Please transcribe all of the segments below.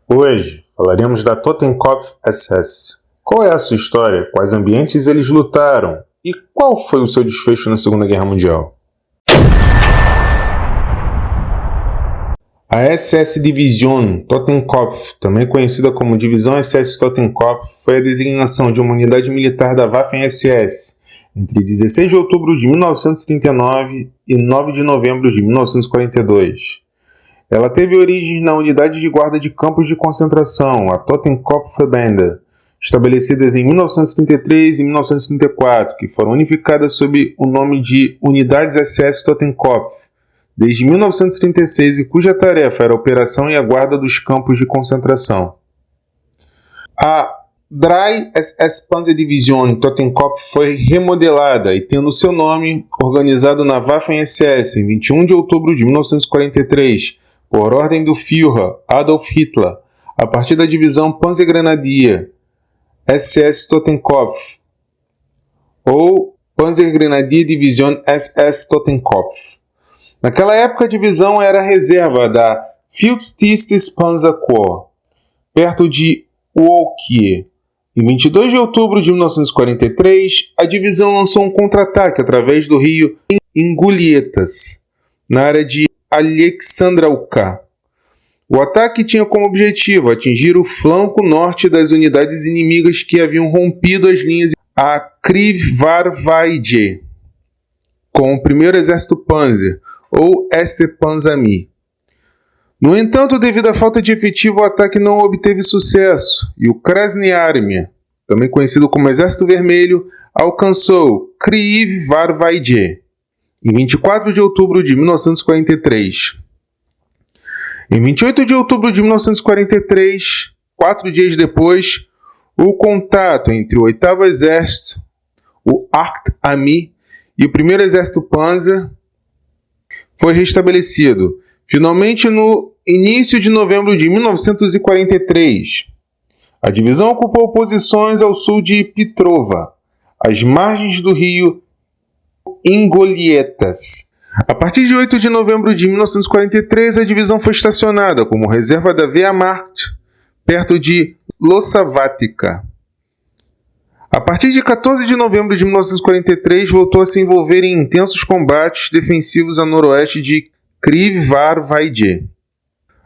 Hoje falaremos da Totenkopf SS. Qual é a sua história? Quais ambientes eles lutaram? E qual foi o seu desfecho na Segunda Guerra Mundial? A SS Division Totenkopf, também conhecida como Divisão SS Totenkopf, foi a designação de uma unidade militar da Waffen-SS entre 16 de outubro de 1939 e 9 de novembro de 1942. Ela teve origens na unidade de guarda de campos de concentração, a Totenkopfverbände, estabelecidas em 1933 e 1934, que foram unificadas sob o nome de Unidades SS Totenkopf, desde 1936, e cuja tarefa era a operação e a guarda dos campos de concentração. A 3 SS Panzerdivision Totenkopf foi remodelada e, tendo seu nome organizado na Waffen-SS em 21 de outubro de 1943, por ordem do Führer Adolf Hitler, a partir da divisão Panzergrenadier SS Totenkopf, ou Panzergrenadier Division SS Totenkopf. Naquela época, a divisão era reserva da 50. Panzerkorps, perto de Uolkie. Em 22 de outubro de 1943, a divisão lançou um contra-ataque através do rio Ingulietas, na área de Alexandrovka. O ataque tinha como objetivo atingir o flanco norte das unidades inimigas que haviam rompido as linhas a Krivarvaidje com o 1º Exército Panzer, ou Erste Panzerarmee. No entanto, devido à falta de efetivo, o ataque não obteve sucesso e o Krasnaya Armia, também conhecido como Exército Vermelho, alcançou Krivarvaidje em 24 de outubro de 1943. Em 28 de outubro de 1943, 4 dias depois, o contato entre o 8º Exército, o 8th Armee, e o 1º Exército Panzer foi restabelecido, finalmente no início de novembro de 1943. A divisão ocupou posições ao sul de Petrova, às margens do rio Ingolietas. A partir de 8 de novembro de 1943, a divisão foi estacionada como reserva da Wehrmacht, perto de Losavatica. A partir de 14 de novembro de 1943, voltou a se envolver em intensos combates defensivos a noroeste de Krivarvaidje.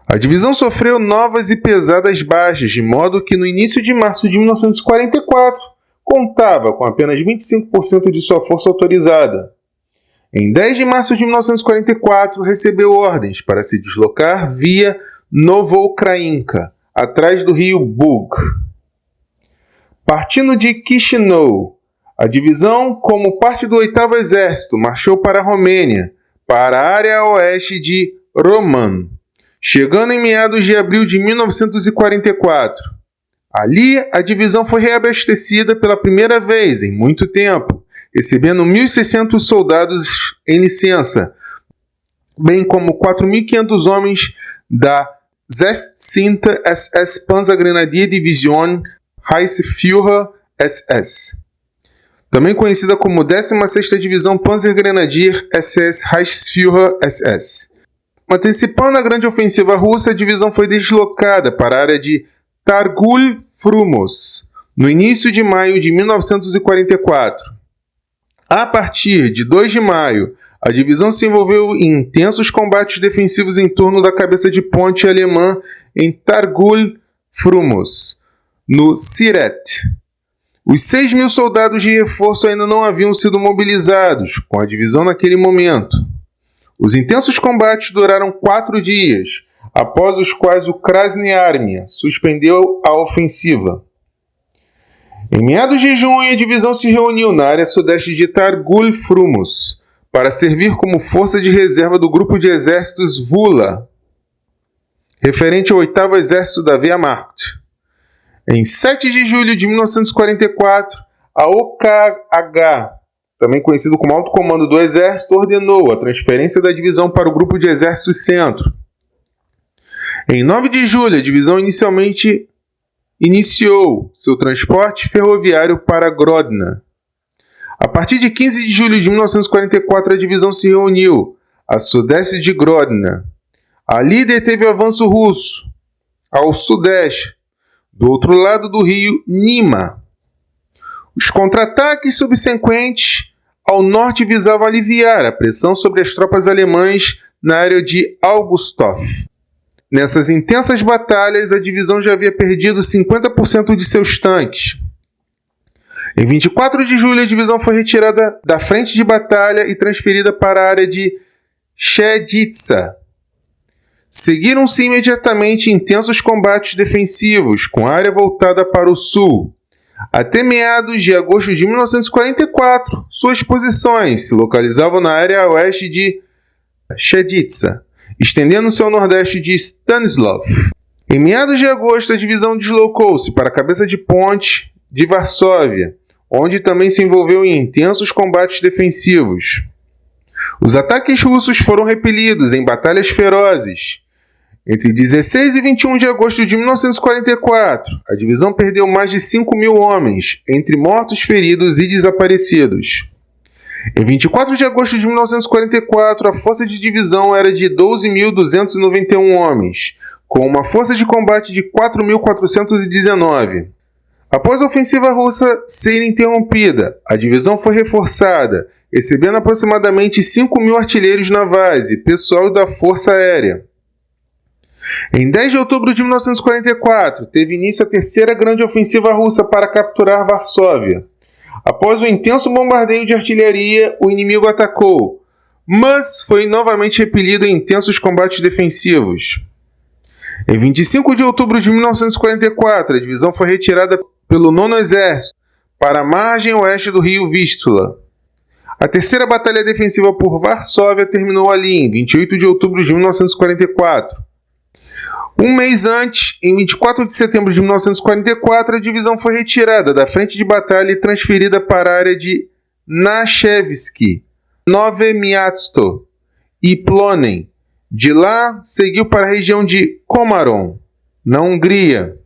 A divisão sofreu novas e pesadas baixas, de modo que no início de março de 1944 contava com apenas 25% de sua força autorizada. Em 10 de março de 1944, recebeu ordens para se deslocar via Novoukrayinka, atrás do rio Bug. Partindo de Chisinau, a divisão, como parte do 8º Exército, marchou para a Romênia, para a área oeste de Roman, chegando em meados de abril de 1944. Ali, a divisão foi reabastecida pela primeira vez em muito tempo, recebendo 1.600 soldados em licença, bem como 4.500 homens da 16. SS Panzergrenadier Division Reichsführer SS, também conhecida como 16ª Divisão Panzergrenadier SS Reichsführer SS. Antecipando a grande ofensiva russa, a divisão foi deslocada para a área de Targul Frumos, no início de maio de 1944. A partir de 2 de maio, a divisão se envolveu em intensos combates defensivos em torno da cabeça de ponte alemã em Targul Frumos, no Siret. Os 6.000 soldados de reforço ainda não haviam sido mobilizados com a divisão naquele momento. Os intensos combates duraram 4 dias, após os quais o Krasnaya Armia suspendeu a ofensiva. Em meados de junho, a divisão se reuniu na área sudeste de Targul Frumos para servir como força de reserva do grupo de exércitos Vula, referente ao 8º Exército da Wehrmacht. Em 7 de julho de 1944, a OKH, também conhecido como Alto Comando do Exército, ordenou a transferência da divisão para o Grupo de Exércitos Centro. Em 9 de julho, a divisão iniciou seu transporte ferroviário para Grodno. A partir de 15 de julho de 1944, a divisão se reuniu a sudeste de Grodno. Ali deteve o avanço russo. ao sudeste, do outro lado do rio Nima. Os contra-ataques subsequentes ao norte visavam aliviar a pressão sobre as tropas alemãs na área de Augustdorf. Nessas intensas batalhas, a divisão já havia perdido 50% de seus tanques. Em 24 de julho, a divisão foi retirada da frente de batalha e transferida para a área de Cheditsa. Seguiram-se imediatamente intensos combates defensivos, com a área voltada para o sul. Até meados de agosto de 1944, suas posições se localizavam na área oeste de Cheditsa, estendendo-se ao nordeste de Stanislav. Em meados de agosto, a divisão deslocou-se para a cabeça de ponte de Varsóvia, onde também se envolveu em intensos combates defensivos. Os ataques russos foram repelidos em batalhas ferozes. Entre 16 e 21 de agosto de 1944, a divisão perdeu mais de 5.000 homens, entre mortos, feridos e desaparecidos. Em 24 de agosto de 1944, a força de divisão era de 12.291 homens, com uma força de combate de 4.419. Após a ofensiva russa ser interrompida, a divisão foi reforçada, recebendo aproximadamente 5.000 artilheiros navais e pessoal da Força Aérea. Em 10 de outubro de 1944, teve início a terceira grande ofensiva russa para capturar Varsóvia. Após um intenso bombardeio de artilharia, o inimigo atacou, mas foi novamente repelido em intensos combates defensivos. Em 25 de outubro de 1944, a divisão foi retirada pelo 9º Exército para a margem oeste do rio Vístula. A terceira batalha defensiva por Varsóvia terminou ali, em 28 de outubro de 1944. Um mês antes, em 24 de setembro de 1944, a divisão foi retirada da frente de batalha e transferida para a área de Nashevsky, Nove Miasto e Plonen. De lá, seguiu para a região de Komárom, na Hungria.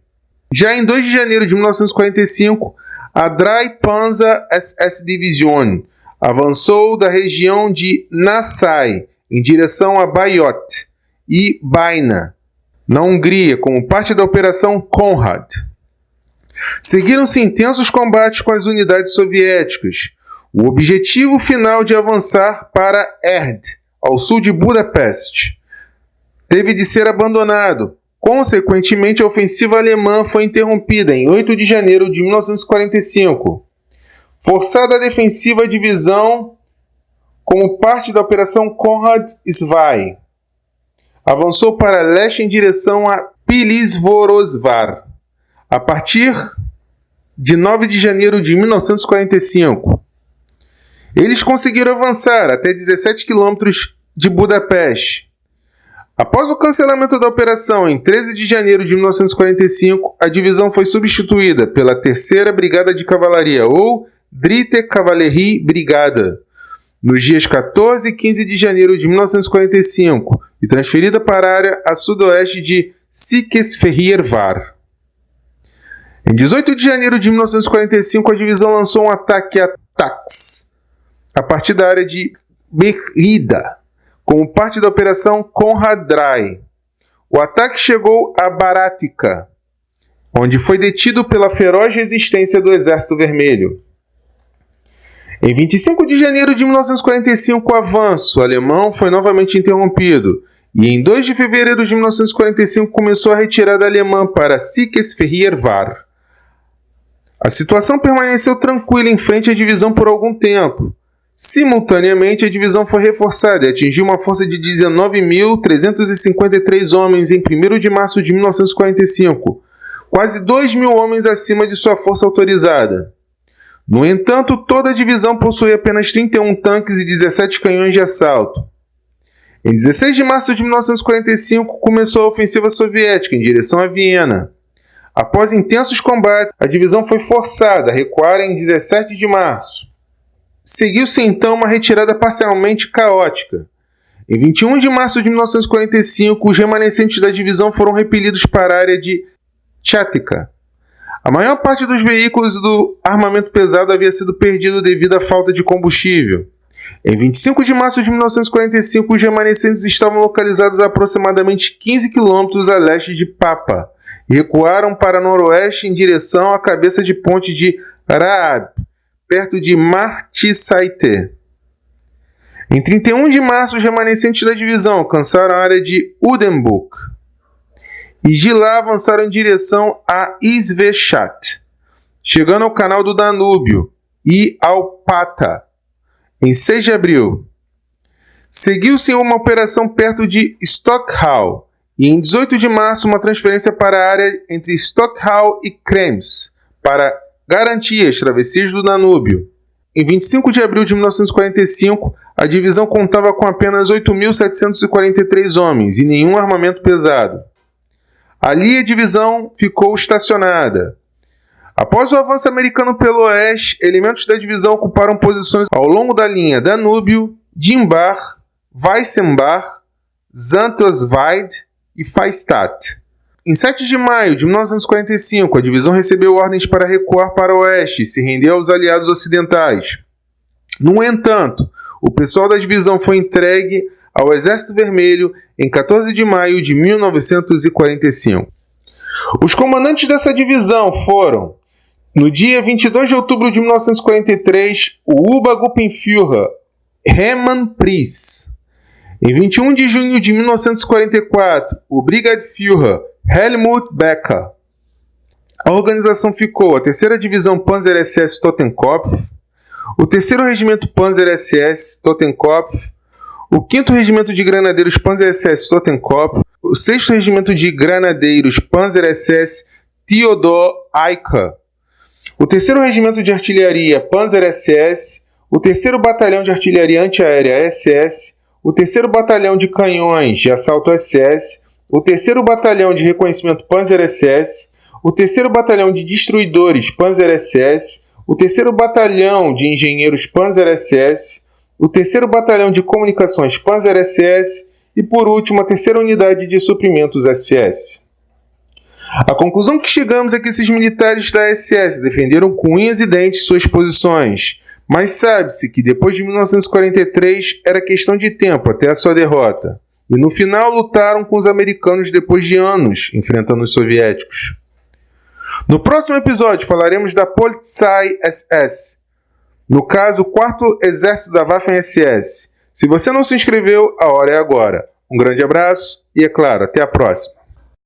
Já em 2 de janeiro de 1945, a Dry Panzer SS Division avançou da região de Nászai em direção a Bajot e Bajna, na Hungria, como parte da Operação Konrad. Seguiram-se intensos combates com as unidades soviéticas. O objetivo final de avançar para Erd, ao sul de Budapeste, teve de ser abandonado. Consequentemente, a ofensiva alemã foi interrompida em 8 de janeiro de 1945. Forçada a defensiva, a divisão, como parte da Operação Konrad Svay, avançou para leste em direção a Pilisvorosvar, a partir de 9 de janeiro de 1945. Eles conseguiram avançar até 17 quilômetros de Budapeste. Após o cancelamento da operação em 13 de janeiro de 1945, a divisão foi substituída pela 3ª Brigada de Cavalaria, ou Dritte Kavallerie Brigada, nos dias 14 e 15 de janeiro de 1945 e transferida para a área a sudoeste de Székesfehérvár. Em 18 de janeiro de 1945, a divisão lançou um ataque a Tax, a partir da área de Berrida, como parte da Operação Konrad Dry. O ataque chegou a Baratica, onde foi detido pela feroz resistência do Exército Vermelho. Em 25 de janeiro de 1945, o avanço alemão foi novamente interrompido, e em 2 de fevereiro de 1945 começou a retirada alemã para Székesfehérvár. A situação permaneceu tranquila em frente à divisão por algum tempo. Simultaneamente, a divisão foi reforçada e atingiu uma força de 19.353 homens em 1º de março de 1945, quase 2.000 homens acima de sua força autorizada. No entanto, toda a divisão possui apenas 31 tanques e 17 canhões de assalto. Em 16 de março de 1945, começou a ofensiva soviética em direção a Viena. Após intensos combates, a divisão foi forçada a recuar em 17 de março. Seguiu-se então uma retirada parcialmente caótica. Em 21 de março de 1945, os remanescentes da divisão foram repelidos para a área de Chática. A maior parte dos veículos do armamento pesado havia sido perdido devido à falta de combustível. Em 25 de março de 1945, os remanescentes estavam localizados a aproximadamente 15 quilômetros a leste de Papa e recuaram para noroeste em direção à cabeça de ponte de Raab, perto de Marti-Saité. Em 31 de março, os remanescentes da divisão alcançaram a área de Udenburg e de lá avançaram em direção a Izveshat, chegando ao canal do Danúbio e ao Pata, em 6 de abril. Seguiu-se uma operação perto de Stockhau e em 18 de março uma transferência para a área entre Stockhau e Krems para garantir as travessias do Danúbio. Em 25 de abril de 1945, a divisão contava com apenas 8.743 homens e nenhum armamento pesado. Ali a divisão ficou estacionada. Após o avanço americano pelo oeste, elementos da divisão ocuparam posições ao longo da linha Danúbio, Dimbar, Weissenbach, Zantosweid e Freistadt. Em 7 de maio de 1945, a divisão recebeu ordens para recuar para o oeste e se render aos aliados ocidentais. No entanto, o pessoal da divisão foi entregue ao Exército Vermelho em 14 de maio de 1945. Os comandantes dessa divisão foram, no dia 22 de outubro de 1943, o Obergruppenführer Hermann Priess. Em 21 de junho de 1944, o Brigadeführer Helmut Becker. A organização ficou a 3ª Divisão Panzer SS Totenkopf, o 3º Regimento Panzer SS Totenkopf, o 5º Regimento de Granadeiros Panzer SS Totenkopf, o 6º Regimento de Granadeiros Panzer SS Theodor Eicke, o 3º Regimento de Artilharia Panzer SS, o 3º Batalhão de Artilharia Antiaérea SS, o 3º Batalhão de Canhões de Assalto SS, o 3º Batalhão de Reconhecimento Panzer SS, o 3º Batalhão de Destruidores Panzer SS, o 3º Batalhão de Engenheiros Panzer SS, o 3º Batalhão de Comunicações Panzer SS e, por último, a 3ª Unidade de Suprimentos SS. A conclusão que chegamos é que esses militares da SS defenderam com unhas e dentes suas posições, mas sabe-se que depois de 1943 era questão de tempo até a sua derrota, e no final lutaram com os americanos depois de anos enfrentando os soviéticos. No próximo episódio falaremos da Polizei SS, no caso o 4º Exército da Waffen-SS. Se você não se inscreveu, a hora é agora. Um grande abraço e, é claro, até a próxima.